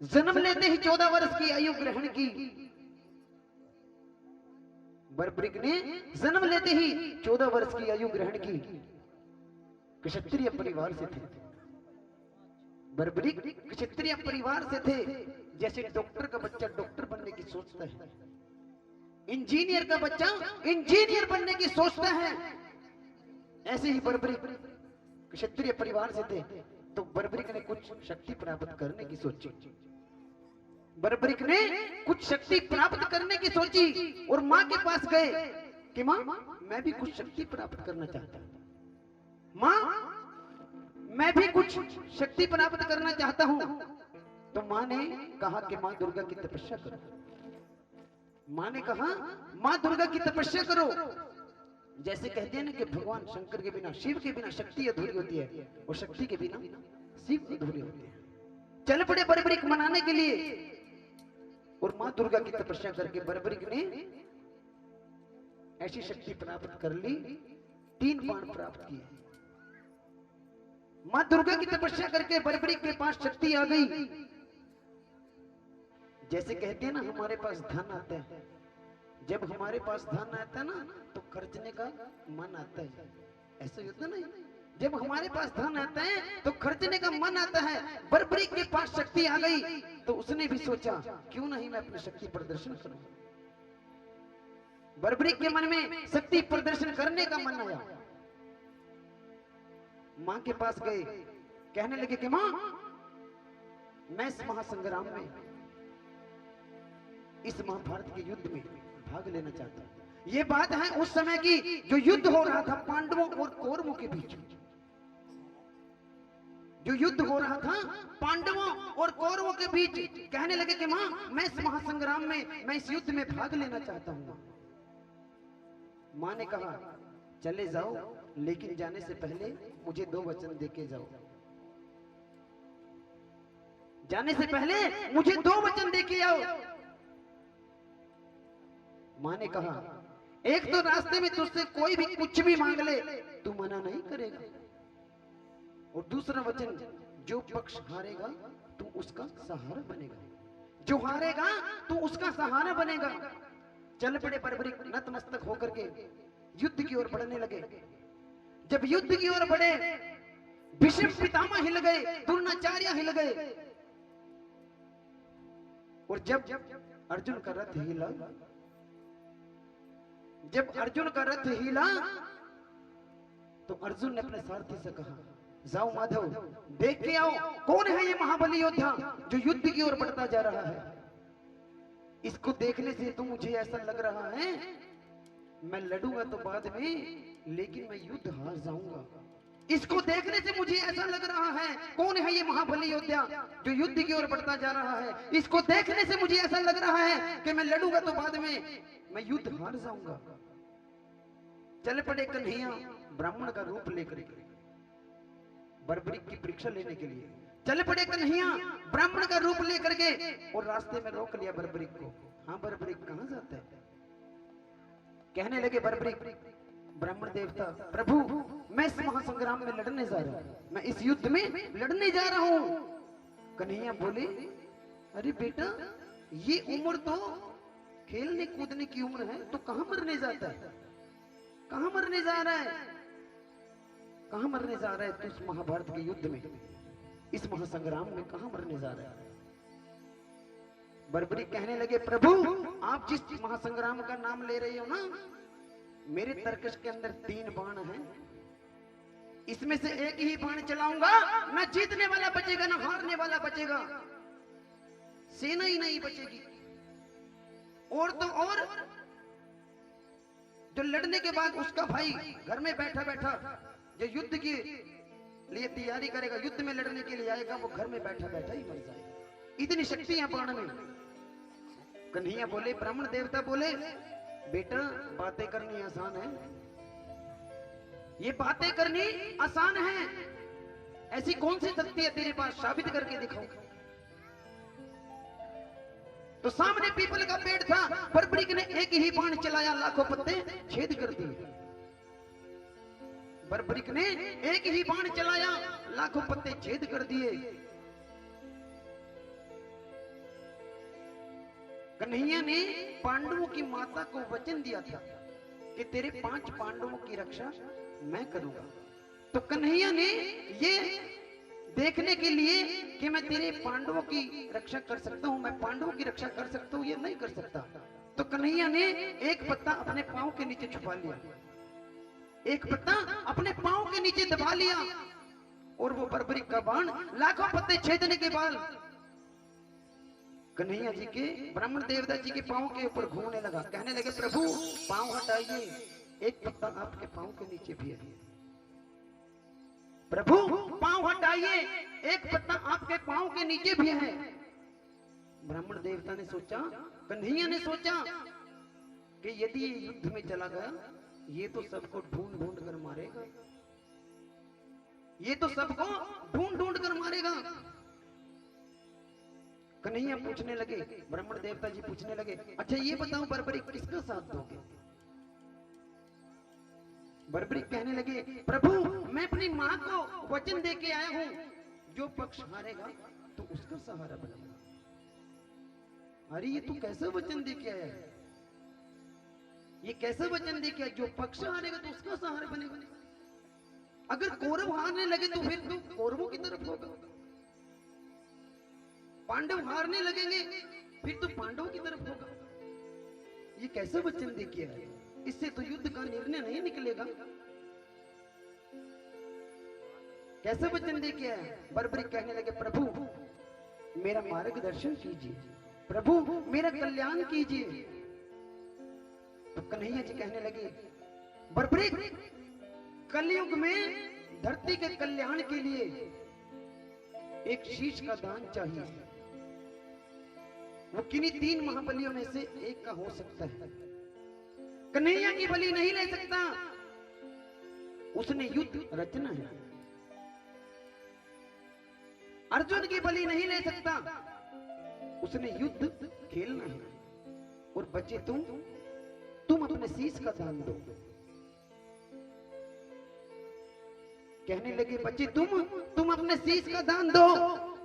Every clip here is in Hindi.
जन्म लेते ही 14 वर्ष की आयु ग्रहण की। बर्बरिक ने जन्म लेते ही 14 वर्ष की आयु ग्रहण की। क्षत्रिय परिवार से थे बर्बरिक, क्षत्रिय परिवार से थे। जैसे डॉक्टर का बच्चा डॉक्टर बनने की सोचता है, इंजीनियर का बच्चा इंजीनियर बनने की सोचता है, ऐसे ही बर्बरिक क्षत्रिय परिवार से थे। तो बर्बरिक ने कुछ शक्ति प्राप्त करने की सोची। बर्बरिक ने कुछ शक्ति प्राप्त करने की सोची और मां के पास गए कि मां, मैं भी कुछ शक्ति प्राप्त करना चाहता हूं। मां, मैं भी कुछ शक्ति प्राप्त करना चाहता हूं। तो मां ने कहा कि मां दुर्गा की तपस्या करो। मां ने कहा मां दुर्गा की तपस्या करो। जैसे कहते हैं ना कि भगवान शंकर के बिना, शिव के बिना शक्ति अधूरी होती है और शक्ति के बिना शिव अधूरे होते हैं। चल पड़े बर्बरिक मनाने के लिए और मां दुर्गा की तपस्या करके बर्बरिक ने ऐसी शक्ति प्राप्त कर ली, 3 बाण प्राप्त किए। मां दुर्गा की तपस्या करके बर्बरिक के पास शक्ति आ गई। जैसे कहते हैं ना हमारे पास धन आता है, जब हमारे पास धन आता है ना तो खर्चने का मन आता है, ऐसा होता नहीं। जब हमारे पास धन आता है तो खर्चने का मन आता है। बर्बरिक के पास शक्ति आ गई तो उसने भी सोचा क्यों नहीं मैं अपनी शक्ति प्रदर्शन करूं। बर्बरिक के मन में शक्ति प्रदर्शन करने का मन आया। मां के पास गए, कहने लगे कि मां, मैं इस महासंग्राम में, इस महाभारत के युद्ध में भाग लेना चाहता हूं। यह बात है उस समय की जो युद्ध हो रहा था पांडवों और कौरवों के बीच। जो युद्ध हो रहा था पांडवों और कौरवों के बीच। कहने लगे कि मां, मैं इस महासंग्राम में, मैं इस युद्ध में भाग लेना चाहता हूं। मां ने कहा चले जाओ, लेकिन जाने से पहले मुझे 2 वचन देके जाओ। जाने से पहले मुझे 2 वचन देके आओ। मां ने कहा एक तो रास्ते में तुझसे कोई भी कुछ भी मांग ले तू मना नहीं करेगा, और दूसरा वचन, जो पक्ष हारेगा तू उसका सहारा बनेगा। जो हारेगा तू उसका सहारा बनेगा। चल पड़े बर्बरिक नतमस्तक होकर के युद्ध की ओर बढ़ने लगे। जब युद्ध की ओर बढ़े, भीष्म पितामह हिल गए, द्रोणाचार्य हिल गए। और जब अर्जुन का रथ हिला, जब अर्जुन का रथ हिला तो अर्जुन ने अपने सारथी से कहा जाओ माधव, देख के आओ कौन है ये महाबली योद्धा जो युद्ध की ओर बढ़ता जा रहा है। इसको देखने से तो मुझे ऐसा लग रहा है मैं लड़ूंगा तो बाद में, लेकिन मैं युद्ध हार जाऊंगा। इसको देखने से मुझे ऐसा लग रहा है कौन है ये महाबली योद्धा जो युद्ध की ओर बढ़ता जा रहा है। इसको देखने से मुझे ऐसा लग रहा है कि मैं लड़ूंगा तो बाद में मैं युद्ध हार जाऊंगा। चल पड़े कन्हैया ब्राह्मण का रूप लेकर बर्बरिक की परीक्षा लेने के लिए। चल पड़े कन्हैया ब्राह्मण का रूप लेकर के, और रास्ते में रोक लिया बर्बरिक को। हाँ बर्बरिक कहां जाता है? कहने लगे बर्बरिक, ब्राह्मण देवता प्रभु, मैं इस महासंग्राम में लड़ने जा रहा हूं, मैं इस युद्ध में लड़ने जा रहा हूं। कन्हैया बोले अरे बेटा, ये उम्र तो खेलने कूदने की उम्र है, तो कहां मरने जाता है? कहां मरने जा रहा है? कहां मरने जा रहा है तू इस महाभारत के युद्ध में, इस महासंग्राम में कहां मरने जा रहा है? बर्बरिक कहने लगे प्रभु, आप जिस महासंग्राम का नाम ले रहे हो ना, मेरे तर्कश के अंदर 3 बाण हैं। इसमें से एक ही बाण चलाऊंगा, ना जीतने वाला बचेगा ना हारने वाला बचेगा, सेना ही नहीं बचेगी। और तो और जो लड़ने के बाद उसका भाई घर में बैठा बैठा जो युद्ध की लिए तैयारी करेगा, युद्ध में लड़ने के लिए आएगा, वो घर में बैठा बैठा ही मर जाएगा। इतनी शक्ति है बाण में। कन्हैया बोले, ब्राह्मण देवता बोले बेटा बातें करनी आसान है, ये बातें करनी आसान है, ऐसी कौन सी शक्ति है तेरे पास, साबित करके दिखाओ। तो सामने पीपल का पेड़ था, बर्बरिक ने एक ही बाण चलाया, लाखों पत्ते छेद कर दिए। बर्बरिक ने एक ही बाण चलाया, लाखों पत्ते छेद कर दिए। कन्हैया ने पांडवों की माता को वचन दिया था कि तेरे 5 पांडवों की रक्षा मैं करूंगा। तो कन्हैया ने ये देखने के लिए कि मैं तेरे पांडवों की रक्षा कर सकता हूं, मैं पांडवों की रक्षा कर सकता हूं, ये नहीं कर सकता, तो कन्हैया ने एक पत्ता अपने पांव के नीचे छुपा लिया, एक पत्ता अपने पांव के नीचे दबा लिया, और वो बर्बरीक का बाण लाखों पत्ते छेदने के बाद कन्हैया जी के, ब्राह्मण देवता जी के पांव के ऊपर घूमने लगा। कहने लगे प्रभु पांव हटाइए, एक पत्ता आपके पांव के नीचे भी है। प्रभु पांव हटाइए, एक पत्ता आपके पांव के नीचे भी है। ब्राह्मण देवता ने सोचा, कन्हैया ने सोचा कि यदि ये युद्ध में चला गया, ये तो सबको ढूंढ ढूंढ कर मारेगा, ये तो सबको ढूंढ ढूंढ कर मारेगा। कन्हैया पूछने लगे, ब्राह्मण देवता जी पूछने लगे, अच्छा ये बताओ बर्बरीक किसका साथ दोगे? बर्बरीक कहने लगे, प्रभु मैं अपनी मां को वचन दे के आया हूं, जो पक्ष हारेगा तो उसका सहारा बनेगा। अरे ये तू कैसे वचन दे के आया है? ये कैसे वचन दे के आया? जो पक्ष हारेगा तो उसका सहारा बनेगा। अगर कौरव हारने लगे तो फिर तू कौरवों की तरफ होगा, पांडव हारने लगेंगे फिर तो पांडवों की तरफ होगा। ये कैसे वचन दे के आया? इससे तो युद्ध का निर्णय नहीं निकलेगा। कैसे वचन दे के आया? बर्बरीक कहने लगे, प्रभु मेरा मार्गदर्शन कीजिए, प्रभु मेरा कल्याण कीजिए। तो कन्हैया जी कहने लगे, बर्बरीक कलयुग में धरती के कल्याण के लिए एक शीश का दान चाहिए। वो किन्हीं 3 महाबलियों में से एक का हो सकता है। कन्हैया की बलि नहीं ले सकता, उसने युद्ध रचना है। अर्जुन की बलि नहीं ले सकता, उसने युद्ध खेलना है। और बचे तुम अपने शीश का दान दो। कहने लगे, बच्चे तुम अपने शीश का दान दो।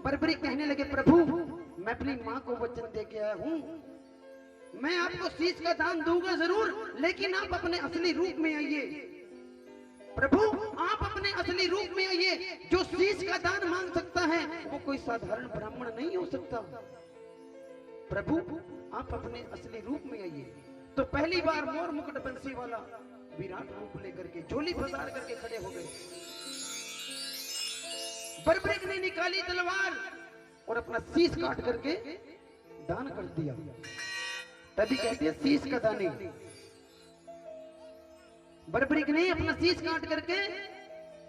बर्बरीक कहने लगे, प्रभु मैं अपनी मां को वचन दे के आया हूं, मैं आपको शीश का दान दूंगा जरूर, लेकिन आप अपने असली रूप में आइए। प्रभु आप अपने असली रूप में आइए। जो शीश का दान मांग सकता है वो कोई साधारण ब्राह्मण नहीं हो सकता। प्रभु आप अपने असली रूप में आइए। तो पहली बार मोर मुकुट बंसी वाला विराट रूप लेकर के झोली पसार करके खड़े हो गए। बर्बरीक ने निकाली तलवार और अपना शीश काट करके दान कर दिया। तभी कहते हैं शीश का दानी। बर्बरीक ने अपना शीश काट करके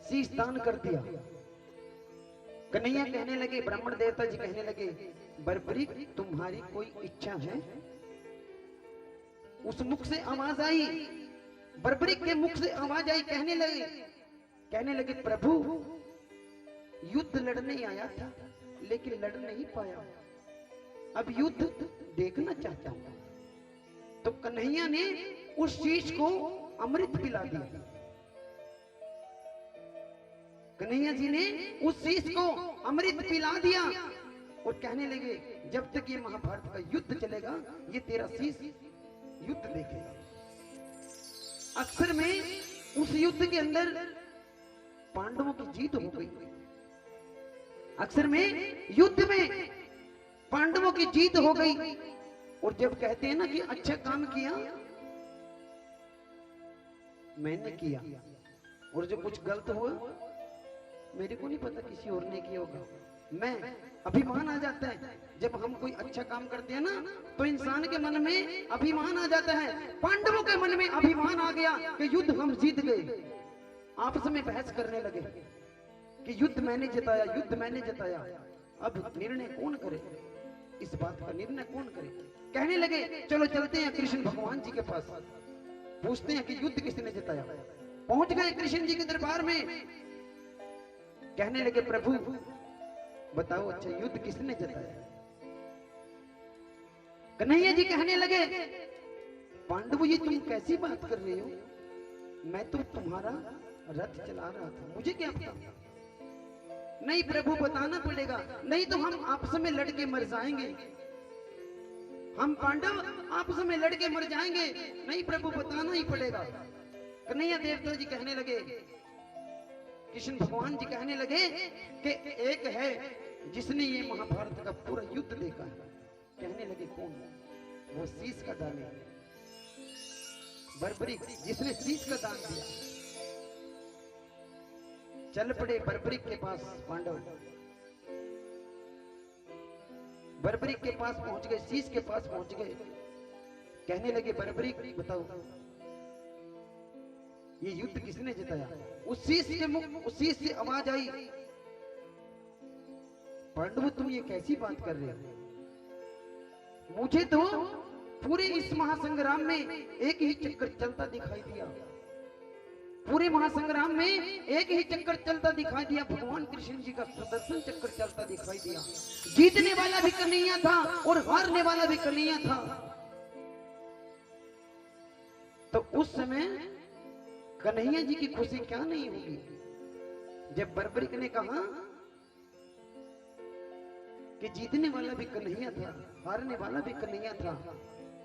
शीश दान कर दिया। कन्हैया कहने लगे, ब्राह्मण देवता जी कहने लगे, बर्बरीक तुम्हारी कोई इच्छा है? उस मुख से आवाज आई, बर्बरीक के मुख से आवाज आई। कहने लगे प्रभु युद्ध लड़ने आया था लेकिन लड़ नहीं पाया, अब युद्ध देखना चाहता हूं। तो कन्हैया ने उस शीश को अमृत पिला दिया। कन्हैया जी ने उस शीश को अमृत पिला दिया और कहने लगे, जब तक ये महाभारत का युद्ध चलेगा ये तेरा शीश युद्ध देखेगा। अक्सर में उस युद्ध के अंदर पांडवों की जीत हो गई। अक्सर में युद्ध में पांडवों की जीत हो गई। और जब कहते हैं ना कि अच्छा काम किया मैंने किया, और जो कुछ गलत हुआ मेरे को नहीं पता, किसी और ने किया होगा, मैं अभिमान आ जाता है। जब हम कोई अच्छा काम करते हैं ना तो इंसान के मन में अभिमान आ जाता है। पांडवों के मन में अभिमान आ गया कि युद्ध हम जीत गए। आपस में बहस करने लगे कि युद्ध मैंने जिताया, युद्ध मैंने जिताया। अब निर्णय कौन करे, इस बात का निर्णय कौन करे। कहने लगे चलो चलते हैं कृष्ण भगवान जी के पास, पूछते हैं कि युद्ध किसने जिताया। पहुंच गए कृष्ण जी के दरबार में। कहने लगे प्रभु बताओ अच्छा युद्ध किसने जिताया। कन्हैया जी कहने लगे पांडव ये तुम कैसी बात कर रहे हो, मैं तो तुम्हारा रथ चला रहा था, मुझे क्या पता। नहीं प्रभु बताना पड़ेगा, नहीं तो हम आपस में लड़के मर जाएंगे। हम पांडव आपस में लड़के मर जाएंगे। नहीं प्रभु, बताना ही पड़ेगा। कन्हैया देवता जी कहने लगे, कृष्ण भगवान जी कहने लगे कि एक है जिसने ये महाभारत का पूरा युद्ध देखा है। कहने लगे कौन? वो शीश का दान है, बर्बरिक, जिसने शीश का दान दिया। चल पड़े बर्बरिक के पास पांडव, बर्बरिक के पास पहुंच गए, शीश के पास पहुंच गए। कहने लगे बर्बरिक बताओ ये युद्ध किसने जिताया? उस शीश के मुख, उस शीश से आवाज आई, पांडव तुम ये कैसी बात कर रहे हो? मुझे तो पूरे इस महासंग्राम में एक ही चक्कर चलता दिखाई दिया, पूरे महासंग्राम में एक ही चक्कर चलता दिखाई दिया। भगवान कृष्ण जी का सुदर्शन चक्कर चलता दिखाई दिया। जीतने वाला भी कन्हैया था और हारने वाला भी कन्हैया था। तो उस समय कन्हैया जी की खुशी क्या नहीं होगी जब बर्बरिक ने कहा कि जीतने वाला भी कन्हैया था, हारने वाला भी कन्हैया था।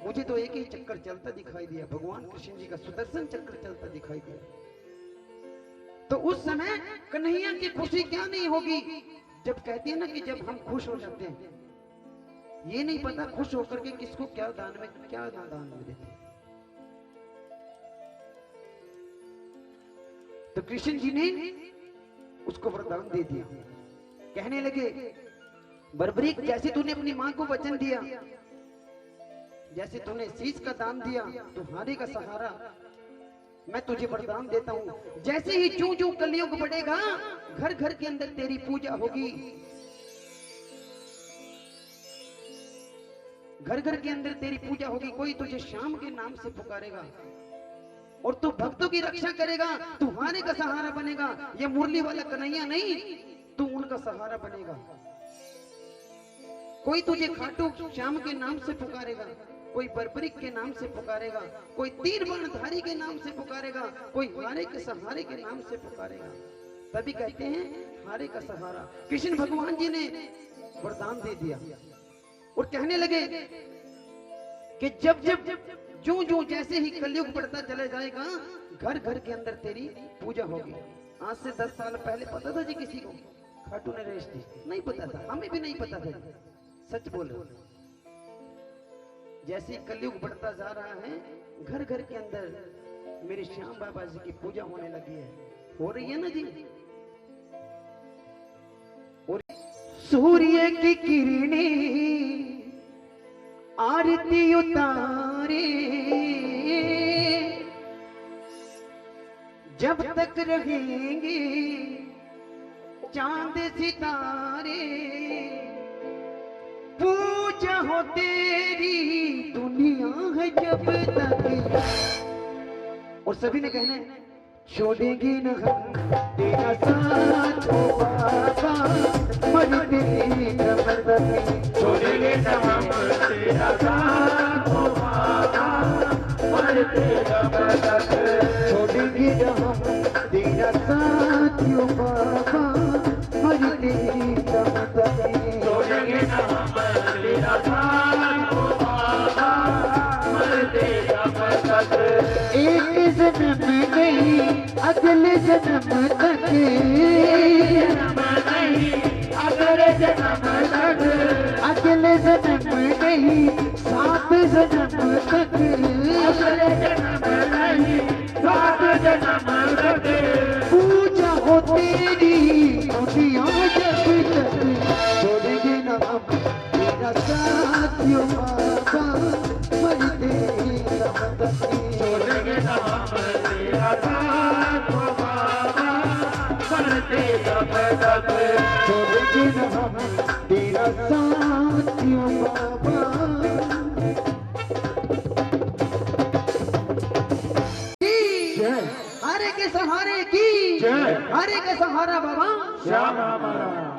मुझे तो एक ही चक्कर चलता दिखाई दिया, भगवान कृष्ण जी का सुदर्शन चक्कर चलता दिखाई दिया। तो उस समय कन्हैया की खुशी क्या नहीं होगी जब कहते हैं ना कि जब हम खुश हो जाते हैं, ये नहीं पता खुश होकर के किसको क्या दान में, क्या ना दान में देते। तो कृष्ण जी ने उसको वरदान दे दिया। कहने लगे बर्बरिक, जैसे तूने अपनी मां को वचन दिया, जैसे तूने शीश का दान दिया, तुम्हारे का सहारा मैं तुझे वरदान देता हूं। जैसे ही जूं जूं कलयुग बढ़ेगा, घर घर के अंदर तेरी पूजा होगी, घर घर के अंदर तेरी पूजा होगी। कोई तुझे श्याम के नाम से पुकारेगा और तू भक्तों की रक्षा करेगा, तुम्हारे का सहारा बनेगा। ये मुरली वाला कन्हैया नहीं, तू उनका सहारा बनेगा। कोई तुझे खाटू श्याम के नाम से पुकारेगा, कोई बर्बरिक के नाम से पुकारेगा, कोई तीर बाणधारी के नाम से पुकारेगा, कोई हारे के सहारे के नाम से पुकारेगा। तभी कहते हैं हारे का सहारा। कृष्ण भगवान जी ने वरदान दे दिया और कहने लगे कि जब जब जो जो जैसे ही कलयुग बढ़ता चले जाएगा, घर घर के अंदर तेरी पूजा होगी। आज से 10 साल पहले पता था जी किसी को खाटू नरेश जी? नहीं पता था, हमें भी नहीं पता था। सच बोल रहे। जैसे कलयुग बढ़ता जा रहा है, घर घर के अंदर मेरे श्याम बाबा जी की पूजा होने लगी है। हो रही है ना जी? और सूर्य की किरणें आरती उतारे, जब तक रहेंगे चांद सितारे, पूजा हो तेरी दुनिया है जब तक। और सभी ने कहना है छोड़ेंगे न हम तेरा साथ हो बाबा, मरते कमर तक। छोड़ेंगे न हम तेरा साथ हो बाबा, मरते कमर तक। छोड़ेंगे न हम तेरा साथ हो बाबा, मरते कमर तक। छोड़ेंगे न हम तेरा साथ हो बाबा, मरते कमर तक। एक जन्म नहीं अगले जन्म तक, जन्म नहीं अगले जन्म तक, अगले जन्म नहीं 7 जन्म तक, अगले जन्म नहीं 7 जन्म तक। पूजा हो तेरी दुनिया जब तक। छोड़ेंगे ना हम तेरा साथ यो बाबा, मरते कब तक। छोड़ेंगे ना हम तेरा साथ हो बाबा, मरते कब तक। छोड़ेंगे ना हम तेरा साथ यो बाबा। हरे के सहारे की, हरे का सहारा बाबा श्याम हमारा।